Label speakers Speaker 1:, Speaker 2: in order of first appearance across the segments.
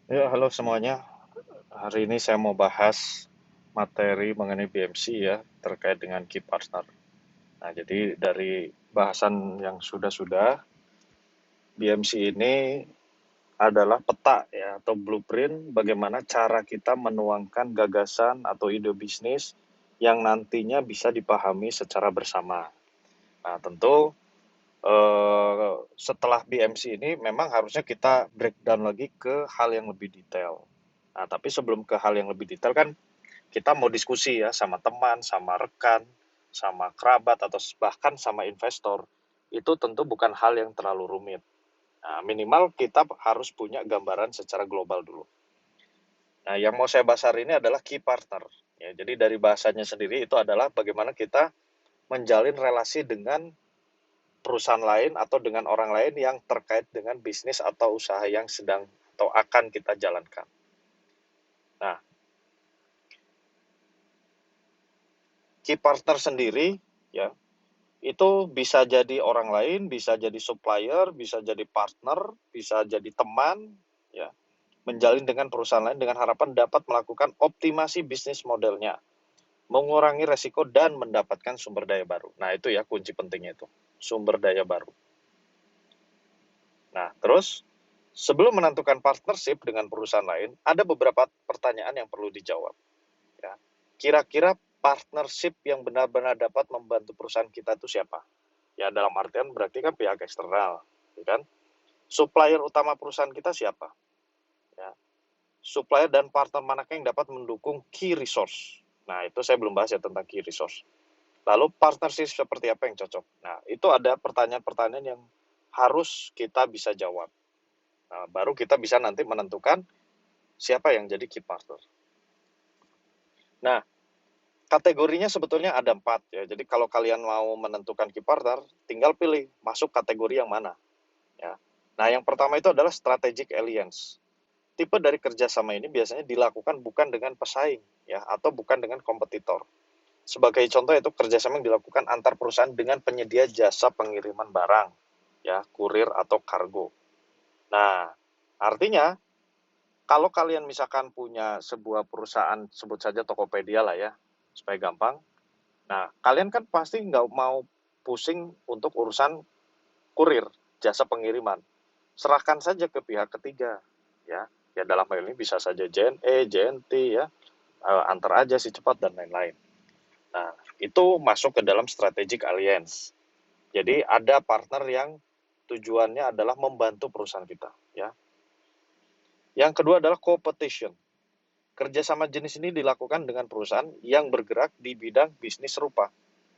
Speaker 1: Ya, halo semuanya. Hari ini saya mau bahas materi mengenai BMC ya, terkait dengan key partner. Nah, jadi dari bahasan yang sudah-sudah, BMC ini adalah peta ya atau blueprint bagaimana cara kita menuangkan gagasan atau ide bisnis yang nantinya bisa dipahami secara bersama. Nah, tentu setelah BMC ini memang harusnya kita breakdown lagi ke hal yang lebih detail. Nah, tapi sebelum ke hal yang lebih detail kan kita mau diskusi ya sama teman, sama rekan, sama kerabat, atau bahkan sama investor. Itu tentu bukan hal yang terlalu rumit. Nah, minimal kita harus punya gambaran secara global dulu. Nah, yang mau saya bahas hari ini adalah key partner. Ya, jadi dari bahasanya sendiri itu adalah bagaimana kita menjalin relasi dengan perusahaan lain atau dengan orang lain yang terkait dengan bisnis atau usaha yang sedang atau akan kita jalankan. Nah, key partner sendiri ya itu bisa jadi orang lain, bisa jadi supplier, bisa jadi partner, bisa jadi teman, ya, menjalin dengan perusahaan lain dengan harapan dapat melakukan optimasi bisnis modelnya, mengurangi resiko dan mendapatkan sumber daya baru. Nah, itu ya kunci pentingnya itu, sumber daya baru. Nah, terus sebelum menentukan partnership dengan perusahaan lain, ada beberapa pertanyaan yang perlu dijawab. Ya. Kira-kira partnership yang benar-benar dapat membantu perusahaan kita itu siapa? Ya dalam artian berarti kan pihak eksternal, ya kan? Supplier utama perusahaan kita siapa? Ya. Supplier dan partner manakah yang dapat mendukung key resource? Nah, itu saya belum bahas ya tentang key resource. Lalu partnership seperti apa yang cocok? Nah, itu ada pertanyaan-pertanyaan yang harus kita bisa jawab. Nah, baru kita bisa nanti menentukan siapa yang jadi key partner. Nah, kategorinya sebetulnya ada 4 ya. Jadi kalau kalian mau menentukan key partner, tinggal pilih masuk kategori yang mana. Ya. Nah, yang pertama itu adalah strategic alliance. Tipe dari kerjasama ini biasanya dilakukan bukan dengan pesaing ya atau bukan dengan kompetitor. Sebagai contoh itu kerjasama yang dilakukan antar perusahaan dengan penyedia jasa pengiriman barang, ya kurir atau kargo. Nah, artinya kalau kalian misalkan punya sebuah perusahaan, sebut saja Tokopedia lah ya, supaya gampang. Nah, kalian kan pasti nggak mau pusing untuk urusan kurir, jasa pengiriman. Serahkan saja ke pihak ketiga, ya. Ya dalam hal ini bisa saja JNE, JNT, ya, antar aja si cepat dan lain-lain. Nah, itu masuk ke dalam strategic alliance. Jadi ada partner yang tujuannya adalah membantu perusahaan kita, ya. Yang kedua adalah competition. Kerjasama jenis ini dilakukan dengan perusahaan yang bergerak di bidang bisnis serupa,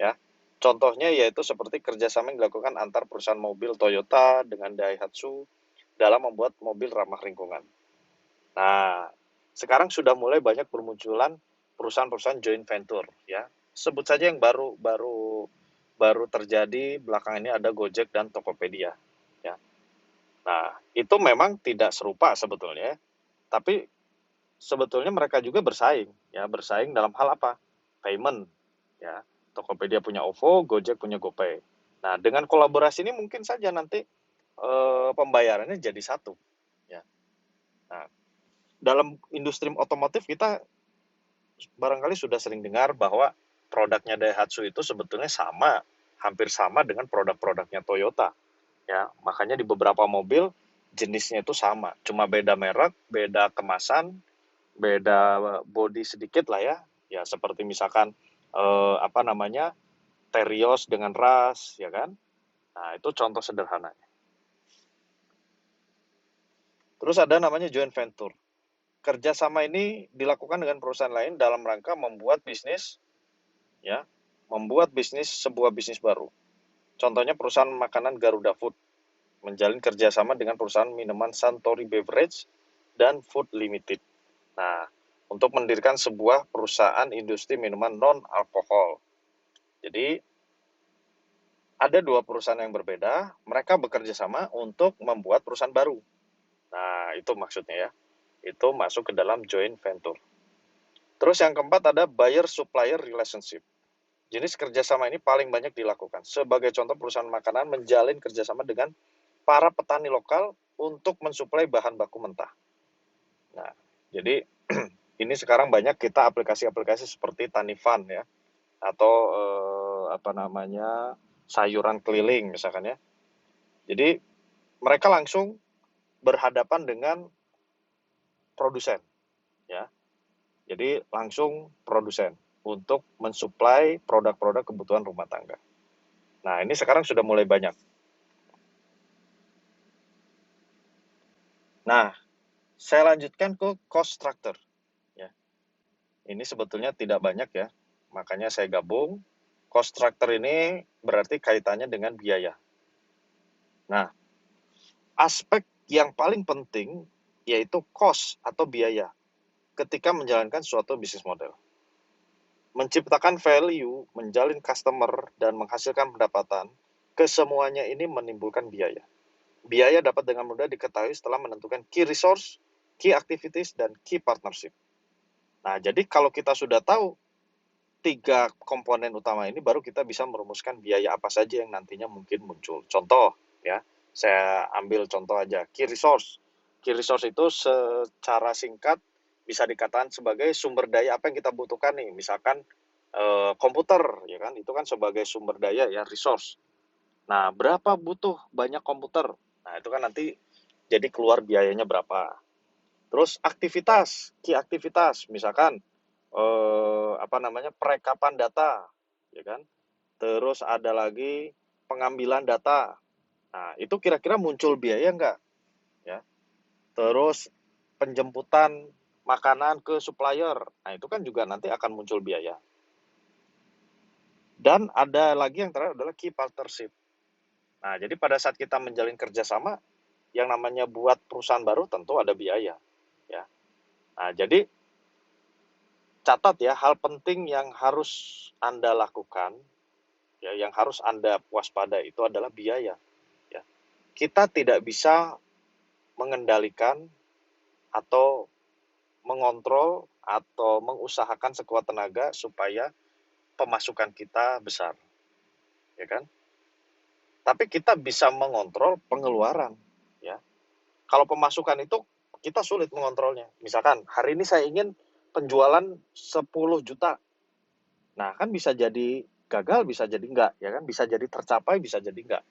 Speaker 1: ya. Contohnya yaitu seperti kerjasama yang dilakukan antar perusahaan mobil Toyota dengan Daihatsu dalam membuat mobil ramah lingkungan. Nah, sekarang sudah mulai banyak bermunculan perusahaan-perusahaan joint venture, ya. Sebut saja yang baru terjadi belakangan ini ada Gojek dan Tokopedia, ya. Nah, itu memang tidak serupa sebetulnya, tapi sebetulnya mereka juga bersaing, ya, bersaing dalam hal apa? Payment, ya. Tokopedia punya OVO, Gojek punya GoPay. Nah, dengan kolaborasi ini mungkin saja nanti pembayarannya jadi satu, ya. Nah, dalam industri otomotif kita barangkali sudah sering dengar bahwa produknya Daihatsu itu sebetulnya sama, hampir sama dengan produk-produknya Toyota. Ya, makanya di beberapa mobil jenisnya itu sama, cuma beda merek, beda kemasan, beda body sedikit lah ya. Ya seperti misalkan apa namanya? Terios dengan ras, ya kan? Nah, itu contoh sederhananya. Terus ada namanya joint venture. Kerjasama ini dilakukan dengan perusahaan lain dalam rangka membuat bisnis, ya, membuat bisnis sebuah bisnis baru. Contohnya perusahaan makanan Garuda Food menjalin kerjasama dengan perusahaan minuman Suntory Beverage dan Food Limited. Nah, untuk mendirikan sebuah perusahaan industri minuman non-alkohol. Jadi, ada dua perusahaan yang berbeda, mereka bekerja sama untuk membuat perusahaan baru. Nah, itu maksudnya ya. Itu masuk ke dalam joint venture. Terus yang keempat ada buyer-supplier relationship. Jenis kerjasama ini paling banyak dilakukan. Sebagai contoh, perusahaan makanan menjalin kerjasama dengan para petani lokal untuk mensuplai bahan baku mentah. Nah, jadi ini sekarang banyak kita aplikasi-aplikasi seperti Tanifan ya, atau apa namanya, sayuran keliling misalkan ya. Jadi mereka langsung berhadapan dengan produsen ya. Jadi langsung produsen untuk mensuplai produk-produk kebutuhan rumah tangga. Nah, ini sekarang sudah mulai banyak. Nah, saya lanjutkan ke cost structure ya. Ini sebetulnya tidak banyak ya. Makanya saya gabung. Cost structure ini berarti kaitannya dengan biaya. Nah, aspek yang paling penting yaitu cost atau biaya ketika menjalankan suatu bisnis model. Menciptakan value, menjalin customer, dan menghasilkan pendapatan, kesemuanya ini menimbulkan biaya. Biaya dapat dengan mudah diketahui setelah menentukan key resource, key activities, dan key partnership. Nah, jadi kalau kita sudah tahu 3 komponen utama ini, baru kita bisa merumuskan biaya apa saja yang nantinya mungkin muncul. Contoh, ya, saya ambil contoh aja, key resource. Key resource itu secara singkat bisa dikatakan sebagai sumber daya apa yang kita butuhkan nih, misalkan komputer, ya kan, itu kan sebagai sumber daya ya, resource. Nah, berapa butuh banyak komputer? Nah, itu kan nanti jadi keluar biayanya berapa. Terus aktivitas, key aktivitas, misalkan apa namanya, perekapan data, ya kan. Terus ada lagi pengambilan data. Nah, itu kira-kira muncul biaya enggak? Ya. Terus penjemputan makanan ke supplier. Nah, itu kan juga nanti akan muncul biaya. Dan ada lagi yang terakhir adalah key partnership. Nah, jadi pada saat kita menjalin kerjasama, yang namanya buat perusahaan baru tentu ada biaya. Ya. Nah, jadi catat ya, hal penting yang harus Anda lakukan, ya, yang harus Anda waspada itu adalah biaya. Ya. Kita tidak bisa mengendalikan atau mengontrol atau mengusahakan sekuat tenaga supaya pemasukan kita besar, ya kan? Tapi kita bisa mengontrol pengeluaran, ya. Kalau pemasukan itu kita sulit mengontrolnya. Misalkan hari ini saya ingin penjualan 10 juta. Nah, kan bisa jadi gagal, bisa jadi enggak, ya kan? Bisa jadi tercapai, bisa jadi enggak.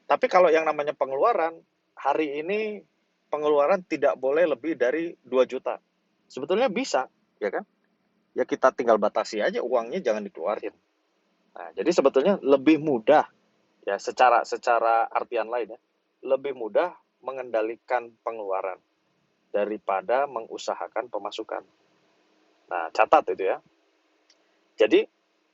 Speaker 1: Tapi kalau yang namanya pengeluaran, hari ini pengeluaran tidak boleh lebih dari 2 juta. Sebetulnya bisa, ya kan? Ya kita tinggal batasi aja uangnya jangan dikeluarin. Nah, jadi sebetulnya lebih mudah ya secara artian lain ya. Lebih mudah mengendalikan pengeluaran daripada mengusahakan pemasukan. Nah, catat itu ya. Jadi,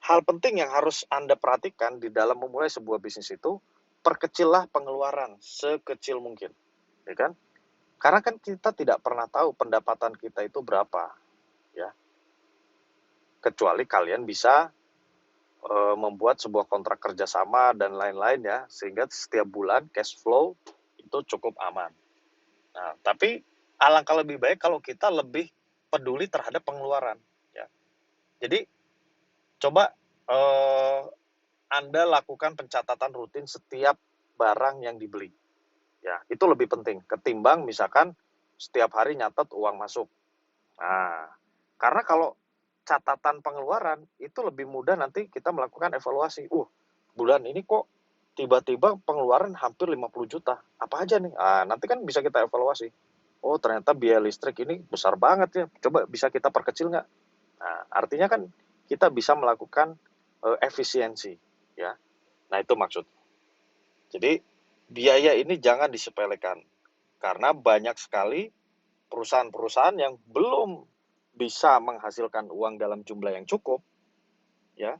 Speaker 1: hal penting yang harus Anda perhatikan di dalam memulai sebuah bisnis itu, perkecillah pengeluaran sekecil mungkin, ya kan? Karena kan kita tidak pernah tahu pendapatan kita itu berapa, ya. Kecuali kalian bisa membuat sebuah kontrak kerjasama dan lain-lain ya, sehingga setiap bulan cash flow itu cukup aman. Nah, tapi alangkah lebih baik kalau kita lebih peduli terhadap pengeluaran, ya. Jadi coba Anda lakukan pencatatan rutin setiap barang yang dibeli. Ya, itu lebih penting ketimbang misalkan setiap hari nyatet uang masuk. Nah, karena kalau catatan pengeluaran itu lebih mudah nanti kita melakukan evaluasi. Bulan ini kok tiba-tiba pengeluaran hampir 50 juta. Apa aja nih? Nanti kan bisa kita evaluasi. Oh, ternyata biaya listrik ini besar banget ya. Coba bisa kita perkecil nggak? Nah, artinya kan kita bisa melakukan efisiensi, ya. Nah, itu maksud. Jadi, biaya ini jangan disepelekan. Karena banyak sekali perusahaan-perusahaan yang belum bisa menghasilkan uang dalam jumlah yang cukup, ya,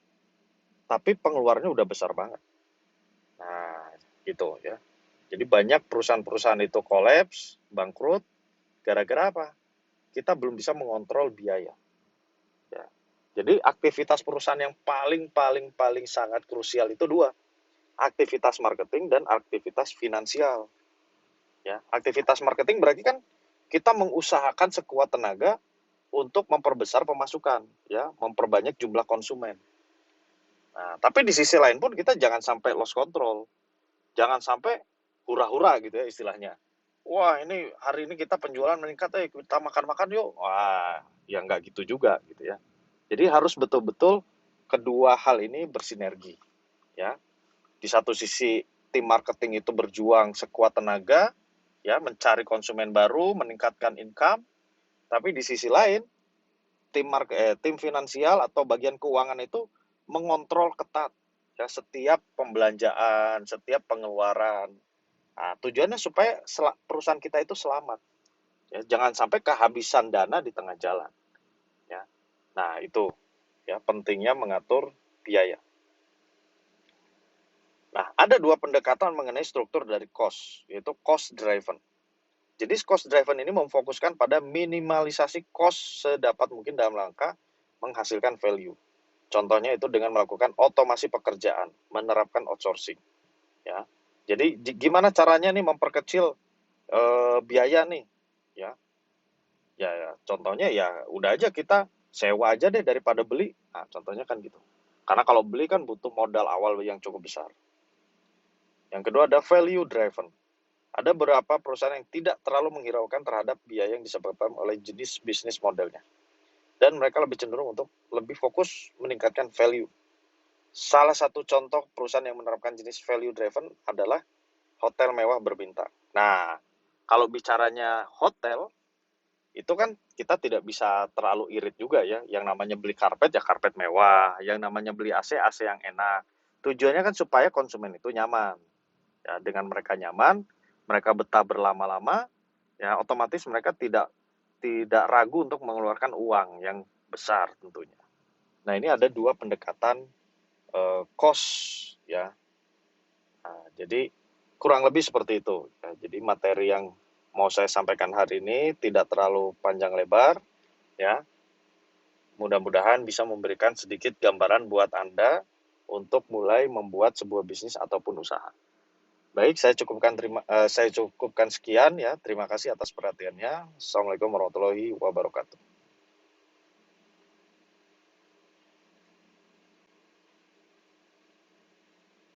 Speaker 1: tapi pengeluarannya udah besar banget. Nah, gitu ya. Jadi banyak perusahaan-perusahaan itu kolaps, bangkrut, gara-gara apa? Kita belum bisa mengontrol biaya. Ya. Jadi aktivitas perusahaan yang paling sangat krusial itu dua, aktivitas marketing dan aktivitas finansial. Ya, aktivitas marketing berarti kan kita mengusahakan sekuat tenaga untuk memperbesar pemasukan, ya, memperbanyak jumlah konsumen. Nah, tapi di sisi lain pun kita jangan sampai lost control, jangan sampai hura-hura gitu ya istilahnya. wah ini hari ini kita penjualan meningkat, kita makan-makan yuk. Wah, ya nggak gitu juga gitu ya. Jadi harus betul-betul kedua hal ini bersinergi ya. Di satu sisi tim marketing itu berjuang sekuat tenaga ya mencari konsumen baru, meningkatkan income, tapi di sisi lain tim finansial atau bagian keuangan itu mengontrol ketat ya setiap pembelanjaan, setiap pengeluaran. Nah, tujuannya supaya perusahaan kita itu selamat. Ya, jangan sampai kehabisan dana di tengah jalan. Ya. Nah, itu ya pentingnya mengatur biaya. Nah, ada dua pendekatan mengenai struktur dari cost, yaitu cost driven. Jadi cost driven ini memfokuskan pada minimalisasi cost sedapat mungkin dalam rangka menghasilkan value. Contohnya itu dengan melakukan otomasi pekerjaan, menerapkan outsourcing. Ya, jadi gimana caranya nih memperkecil biaya nih? Ya, ya, contohnya ya udah aja kita sewa aja deh daripada beli. Nah, contohnya kan gitu. Karena kalau beli kan butuh modal awal yang cukup besar. Yang kedua ada value driven. Ada beberapa perusahaan yang tidak terlalu menghiraukan terhadap biaya yang disebabkan oleh jenis bisnis modelnya. Dan mereka lebih cenderung untuk lebih fokus meningkatkan value. Salah satu contoh perusahaan yang menerapkan jenis value driven adalah hotel mewah berbintang. Nah, kalau bicaranya hotel, itu kan kita tidak bisa terlalu irit juga ya. Yang namanya beli karpet ya karpet mewah, yang namanya beli AC, AC yang enak. Tujuannya kan supaya konsumen itu nyaman. Ya, dengan mereka nyaman, mereka betah berlama-lama, ya otomatis mereka tidak ragu untuk mengeluarkan uang yang besar tentunya. Nah, ini ada dua pendekatan cost ya. Nah, jadi kurang lebih seperti itu. Ya, jadi materi yang mau saya sampaikan hari ini tidak terlalu panjang lebar ya. Mudah-mudahan bisa memberikan sedikit gambaran buat Anda untuk mulai membuat sebuah bisnis ataupun usaha. Baik, saya cukupkan sekian ya. Terima kasih atas perhatiannya. Assalamualaikum warahmatullahi wabarakatuh.